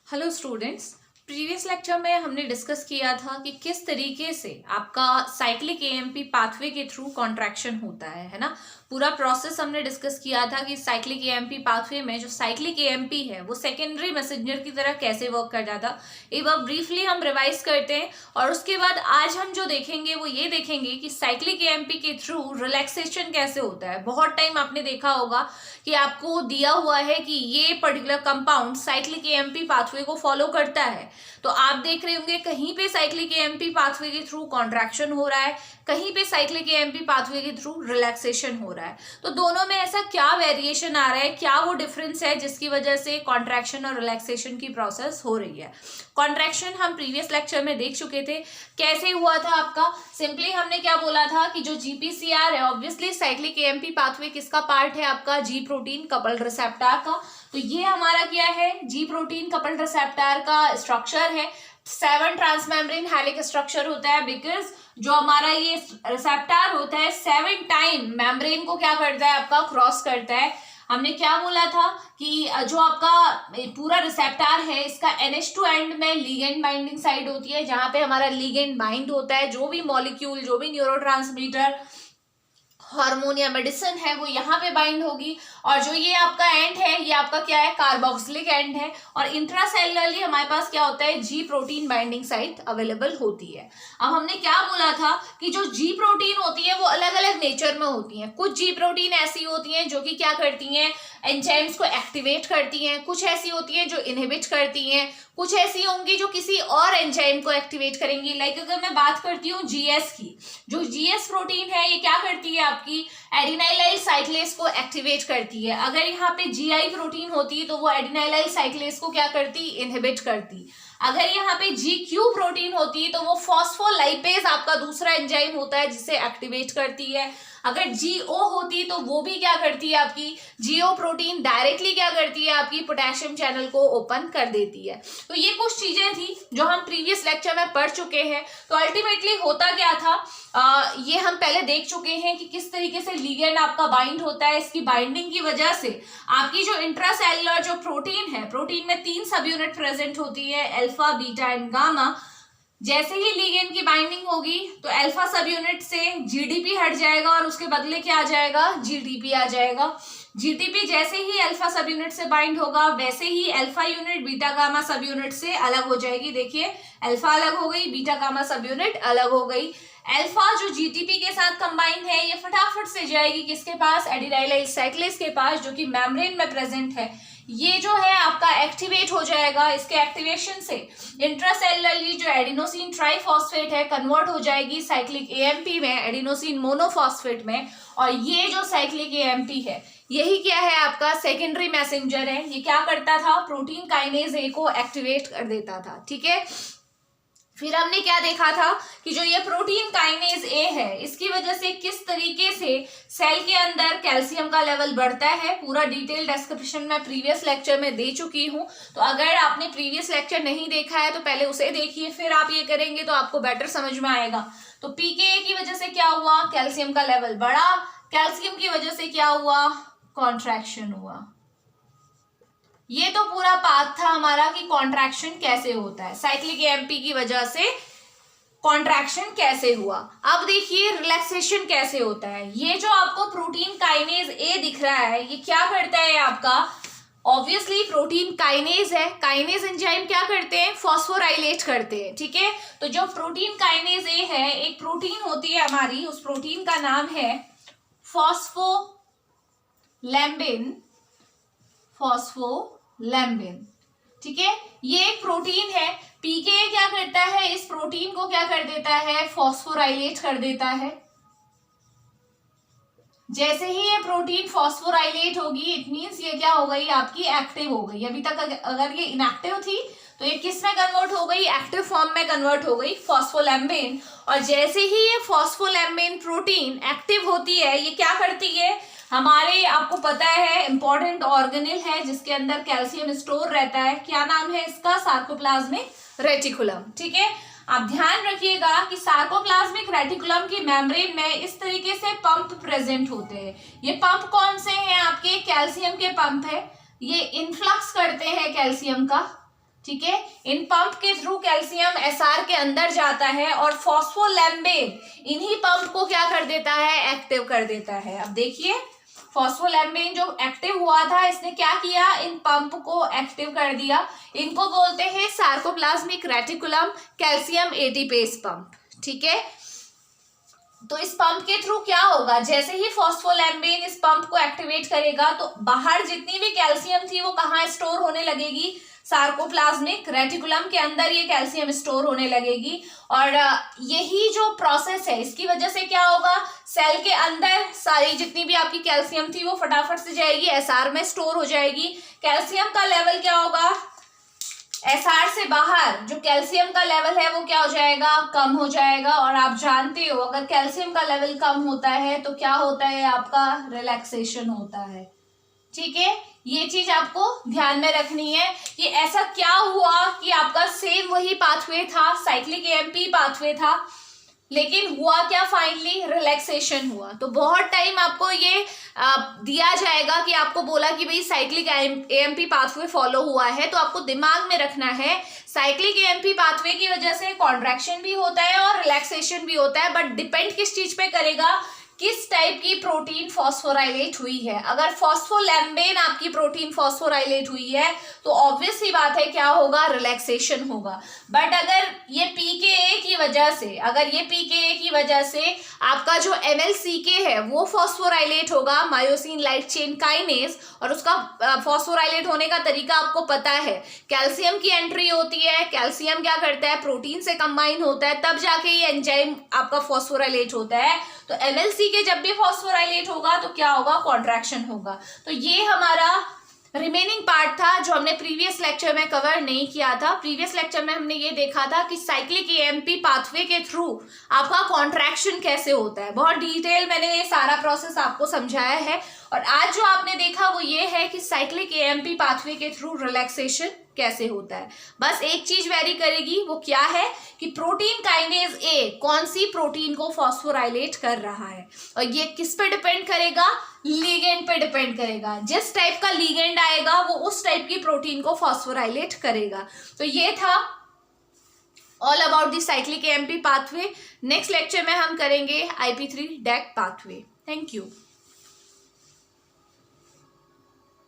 Hello students. Previous lecture में हमने discuss किया था कि किस तरीके से आपका साइक्लिक एएमपी पाथवे के थ्रू कॉन्ट्रैक्शन होता है ना। पूरा प्रोसेस हमने डिस्कस किया था कि साइक्लिक एएमपी पाथवे में जो साइक्लिक एएमपी है वो सेकेंडरी मैसेंजर की तरह कैसे वर्क कर जाता। एक बार ब्रीफली हम रिवाइज करते हैं और उसके बाद आज हम जो देखेंगे वो ये देखेंगे कि साइक्लिक एएमपी के थ्रू रिलैक्सेशन कैसे होता है। बहुत टाइम आपने देखा होगा कि आपको दिया हुआ है कि ये particular compound cyclic AMP pathway को फॉलो करता है, तो आप देख रहे होंगे कहीं पे साइक्लिक एएमपी पाथवे के थ्रू कॉन्ट्रैक्शन हो रहा है, कहीं पे साइक्लिक एएमपी पाथवे के थ्रू रिलैक्सेशन हो रहा है। तो दोनों में ऐसा क्या वेरिएशन आ रहा है, क्या वो डिफरेंस है जिसकी वजह से कॉन्ट्रैक्शन और रिलैक्सेशन की प्रोसेस हो रही है। कॉन्ट्रैक्शन हम प्रीवियस लेक्चर में देख चुके थे कैसे हुआ था आपका। सिंपली हमने क्या बोला था कि जो जीपीसीआर है ऑब्वियसली साइक्लिक एएमपी पाथवे किसका पार्ट है, आपका जी प्रोटीन कपल्ड रिसेप्टर का। तो ये हमारा क्या है, जी प्रोटीन कपल्ड रिसेप्टर का स्ट्रक्चर है। 7 ट्रांसमेम्ब्रेन हेलिक स्ट्रक्चर होता है बिकॉज जो हमारा ये रिसेप्टर होता है 7 टाइम मेम्ब्रेन को क्या करता है, आपका क्रॉस करता है। हमने क्या बोला था कि जो आपका पूरा रिसेप्टर है इसका NH2 एंड में लिगेंड बाइंडिंग साइड होती है, जहां पे हमारा लिगेंड बाइंड होता है। जो भी मॉलिक्यूल, जो भी न्यूरोट्रांसमीटर, हार्मोन या मेडिसिन है वो यहाँ पे बाइंड होगी। और जो ये आपका एंड है ये आपका क्या है, कार्बोक्सिलिक एंड है। और इंट्रासेलुलरली हमारे पास क्या होता है, जी प्रोटीन बाइंडिंग साइट अवेलेबल होती है। अब हमने क्या बोला था कि जो जी प्रोटीन होती है वो अलग अलग नेचर में होती हैं। कुछ जी प्रोटीन ऐसी होती हैं जो कि क्या करती हैं, एंजाइम्स को एक्टिवेट करती हैं। कुछ ऐसी होती हैं जो इनहिबिट करती हैं। कुछ ऐसी होंगी जो किसी और एंजाइम को एक्टिवेट करेंगी। लाइक अगर मैं बात करती हूँ जीएस की, जो जीएस प्रोटीन है ये क्या करती है, आपकी एडिनाइलाइल साइक्लेस को एक्टिवेट करती है। अगर यहाँ पे जीआई प्रोटीन होती तो वो एडिनाइलाइल साइक्लेस को क्या करती, इनहिबिट करती। अगर यहाँ पे GQ प्रोटीन होती तो वो फॉस्फोलाइपेज आपका दूसरा एंजाइम होता है जिसे एक्टिवेट करती है। अगर GO होती तो वो भी क्या करती है, आपकी GO प्रोटीन डायरेक्टली क्या करती है, आपकी पोटेशियम चैनल को ओपन कर देती है। तो ये कुछ चीजें थी जो हम प्रीवियस लेक्चर में पढ़ चुके हैं। तो अल्टीमेटली होता क्या था, ये हम पहले देख चुके हैं कि किस तरीके से लिगेंड आपका बाइंड होता है। इसकी बाइंडिंग की वजह से आपकी जो इंट्रासेलुलर जो प्रोटीन है, प्रोटीन में 3 सब यूनिट प्रेजेंट होती है, अल्फा, बीटा एंड गामा। जैसे ही लिगेंड की बाइंडिंग होगी तो अल्फा सब यूनिट से जीडीपी हट जाएगा और उसके बदले क्या आ जाएगा, जीटीपी आ जाएगा। जीटीपी जैसे ही अल्फा सब यूनिट से बाइंड होगा वैसे ही alpha unit beta gamma subunit से अलग हो जाएगी। देखिए अल्फा अलग हो गई, बीटा गामा सब यूनिट अलग हो गई। अल्फा जो जीटीपी के साथ कंबाइन है ये फटाफट से जाएगी किसके पास, एडिनाइलाइल साइक्लेस के पास, जो कि मेम्ब्रेन में प्रेजेंट है। ये जो है आपका एक्टिवेट हो जाएगा। इसके एक्टिवेशन से इंट्रासेलुलरली जो एडिनोसिन ट्राइफॉस्फेट है कन्वर्ट हो जाएगी साइक्लिक एएमपी में, एडिनोसिन मोनोफॉस्फेट में। और ये जो साइक्लिक एएमपी है यही क्या है, आपका सेकेंडरी मैसेंजर है। ये क्या करता था, प्रोटीन काइनेज ए को एक्टिवेट कर देता था। ठीक है, फिर हमने क्या देखा था कि जो ये प्रोटीन काइनेज ए है इसकी वजह से किस तरीके से सेल के अंदर कैल्शियम का लेवल बढ़ता है। पूरा डिटेल डिस्क्रिप्शन मैं प्रीवियस लेक्चर में दे चुकी हूँ। तो अगर आपने प्रीवियस लेक्चर नहीं देखा है तो पहले उसे देखिए, फिर आप ये करेंगे तो आपको बेटर समझ में आएगा। तो पीके की वजह से क्या हुआ, कैल्शियम का लेवल बढ़ा। कैल्शियम की वजह से क्या हुआ, कॉन्ट्रैक्शन हुआ। ये तो पूरा पाथ था हमारा कि कॉन्ट्रैक्शन कैसे होता है, साइक्लिक एएमपी की वजह से कॉन्ट्रैक्शन कैसे हुआ। अब देखिए रिलैक्सेशन कैसे होता है। ये जो आपको प्रोटीन काइनेज ए दिख रहा है ये क्या करता है, आपका ऑब्वियसली प्रोटीन काइनेज है। काइनेज एंजाइम क्या करते हैं, फॉस्फोराइलेट करते हैं। ठीक है, तो जो प्रोटीन काइनेज ए है एक प्रोटीन होती है हमारी, उस प्रोटीन का नाम है फॉस्फोलैम्बिन। फॉस्फोलैम्बिन, ठीक है, ये एक प्रोटीन है। पीके क्या करता है, इस प्रोटीन को क्या कर देता है, फॉस्फोराइलेट कर देता है। जैसे ही ये प्रोटीन फॉस्फोराइलेट होगी इट मींस ये क्या हो गई, आपकी एक्टिव हो गई। अभी तक अगर ये इनएक्टिव थी तो ये किस में कन्वर्ट हो गई, एक्टिव फॉर्म में कन्वर्ट हो गई, फॉस्फोलैम्बिन। और जैसे ही ये फॉस्फोलैम्बिन प्रोटीन एक्टिव होती है ये क्या करती है, हमारे आपको पता है इंपॉर्टेंट ऑर्गेनेल है जिसके अंदर कैल्शियम स्टोर रहता है। क्या नाम है इसका, सार्कोप्लाज्मिक रेटिकुलम। ठीक है, आप ध्यान रखिएगा कि सार्कोप्लाज्मिक रेटिकुलम की मेम्ब्रेन में इस तरीके से पंप प्रेजेंट होते हैं। ये पंप कौन से हैं, आपके कैल्शियम के पंप है। ये इनफ्लक्स करते हैं कैल्शियम का। ठीक है। इन पंप के थ्रू कैल्शियम एसआर के अंदर जाता है और फॉस्फोलैम्बेन इन्हीं पंप को क्या कर देता है, एक्टिव कर देता है। अब देखिए फॉस्फोलैम्बेन जो एक्टिव हुआ था, इसने क्या किया, इन पंप को एक्टिव कर दिया। इनको बोलते हैं sarcoplasmic reticulum calcium ATPase pump. ठीक है, तो इस पंप के थ्रू क्या होगा, जैसे ही फॉस्फोलैम्बेन इस पंप को एक्टिवेट करेगा तो बाहर जितनी भी कैल्शियम थी वो कहाँ स्टोर होने लगेगी, सार्कोप्लाज्मिक रेटिकुलम के अंदर ये कैल्शियम स्टोर होने लगेगी। और यही जो प्रोसेस है इसकी वजह से क्या होगा, सेल के अंदर सारी जितनी भी आपकी कैल्शियम थी वो फटाफट से जाएगी एसआर में स्टोर हो जाएगी। कैल्शियम का लेवल क्या होगा, एसआर से बाहर जो कैल्शियम का लेवल है वो क्या हो जाएगा, कम हो जाएगा। और आप जानते हो अगर कैल्शियम का लेवल कम होता है तो क्या होता है, आपका रिलैक्सेशन होता है। ठीक है, ये चीज आपको ध्यान में रखनी है कि ऐसा क्या हुआ कि आपका सेम वही पाथवे था, साइक्लिक एएमपी पाथवे था, लेकिन हुआ क्या, फाइनली रिलैक्सेशन हुआ। तो बहुत टाइम आपको ये दिया जाएगा कि आपको बोला कि भाई साइक्लिक एएमपी पाथवे फॉलो हुआ है, तो आपको दिमाग में रखना है साइक्लिक एएमपी पाथवे की वजह से कॉन्ट्रैक्शन भी होता है और रिलैक्सेशन भी होता है, बट डिपेंड किस चीज पे करेगा, किस टाइप की प्रोटीन फॉस्फोराइलेट हुई है। अगर फॉस्फोलैम्बेन आपकी प्रोटीन फॉस्फोराइलेट हुई है तो ऑब्वियस सी बात है क्या होगा, रिलैक्सेशन होगा। बट अगर ये पीकेए की वजह से, अगर ये पीकेए की वजह से आपका जो एमएलसीके है वो फॉस्फोराइलेट होगा, मायोसिन लाइट चेन काइनेज, और उसका फॉस्फोराइलेट होने का तरीका आपको पता है, कैल्शियम की एंट्री होती है, कैल्शियम क्या करता है, प्रोटीन से कंबाइन होता है, तब जाके ये एंजाइम आपका फॉस्फोराइलेट होता है। तो एमएलसीके जब भी फॉस्फोराइलेट होगा तो क्या होगा, कॉन्ट्रैक्शन होगा। तो ये हमारा रिमेनिंग पार्ट था जो हमने प्रीवियस लेक्चर में कवर नहीं किया था। प्रीवियस लेक्चर में हमने ये देखा था कि साइक्लिक एएमपी पाथवे के थ्रू आपका कॉन्ट्रैक्शन कैसे होता है, बहुत डिटेल मैंने ये सारा प्रोसेस आपको समझाया है। और आज जो आपने देखा वो ये है कि साइक्लिक एएमपी पाथवे के थ्रू रिलैक्सेशन कैसे होता है। बस एक चीज वेरी करेगी, वो क्या है कि प्रोटीन काइनेज ए कौन सी प्रोटीन को फॉस्फोराइलेट कर रहा है, और ये किस पे डिपेंड करेगा, लीगेंड पे डिपेंड करेगा। जिस टाइप का लीगेंड आएगा वो उस टाइप की प्रोटीन को फॉस्फोराइलेट करेगा। तो ये था all about the cyclic AMP pathway. Next lecture में हम करेंगे IP3 DAC pathway. Thank you.